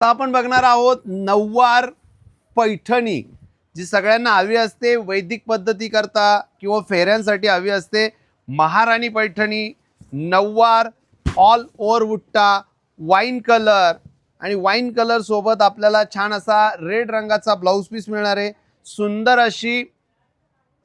आपण बघणार आहोत नऊवार पैठणी, जी सगळ्यांना हवी असते वैदिक पद्धती करता किंवा फेऱ्यांसाठी हवी असते। महाराणी पैठणी नऊवार ऑल ओव्हर बुट्टा, वाईन कलर आणि वाईन कलर सोबत आपल्याला छान असा रेड रंगाचा ब्लाउज पीस मिळणार आहे। सुंदर अशी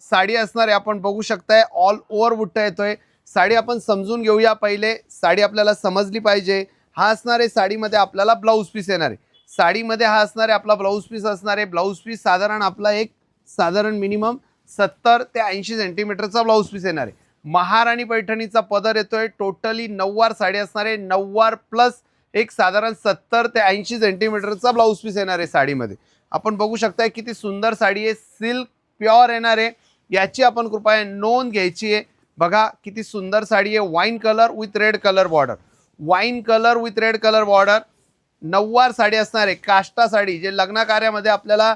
साडी असणार आहे, आपण बघू शकताय ऑल ओव्हर बुट्टा येतोय। साडी आपण समजून घेऊया, पहिले साडी आपल्याला समजली पाहिजे। हा असणार आहे साडीमध्ये आपल्याला ब्लाउज पीस येणार आहे। साडीमध्ये हा असणार आहे आपला ब्लाउज पीस असणार आहे। ब्लाउज पीस साधारण आपला एक साधारण मिनिमम 70 ते 80 सेंटीमीटरचा ब्लाउज पीस येणार आहे। महाराणी पैठणीचा पदर येतोय। टोटली नऊवार साडी असणार आहे। नऊवार प्लस एक साधारण 70 ते 80 सेंटीमीटरचा ब्लाउज पीस येणार आहे साडीमध्ये। आपण बघू शकताय किती सुंदर साडी आहे, सिल्क प्युअर येणार आहे। याची आपण कृपया नोंद घ्यायची आहे। बघा किती सुंदर साडी आहे, wine colour with red colour border, wine colour with red colour border. नऊवार साडी असणार आहे, काष्टा साडी जे लग्न कार्यामध्ये आपल्याला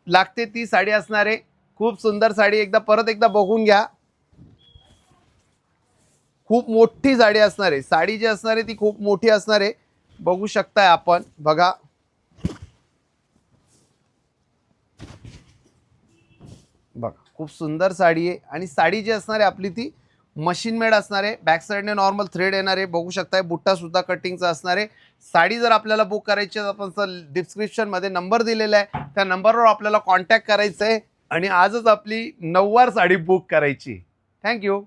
लागते ती साडी असणार आहे। खूप सुंदर साडी, एकदा परत एकदा बघून घ्या। खूप मोठी साडी असणार आहे, साडी जी असणार आहे ती खूप मोठी असणार आहे, बघू शकताय आपण। बघा बघा खूप सुंदर साडी आहे आणि साडी जी असणार आहे आपली ती मशीन मेड असणार आहे। बॅक साइडने नॉर्मल थ्रेड येणार आहे, बघू शकताय। बुट्टा सुद्धा कटिंगचा असणार आहे। साडी जर आपल्याला बुक करायची आहे तर आपण डिस्क्रिप्शन मध्ये नंबर दिलेला आहे, त्या नंबरवर आपल्याला कॉन्टॅक्ट करायचं आहे आणि आजच आपली नऊवार साडी बुक करायची। थँक्यू।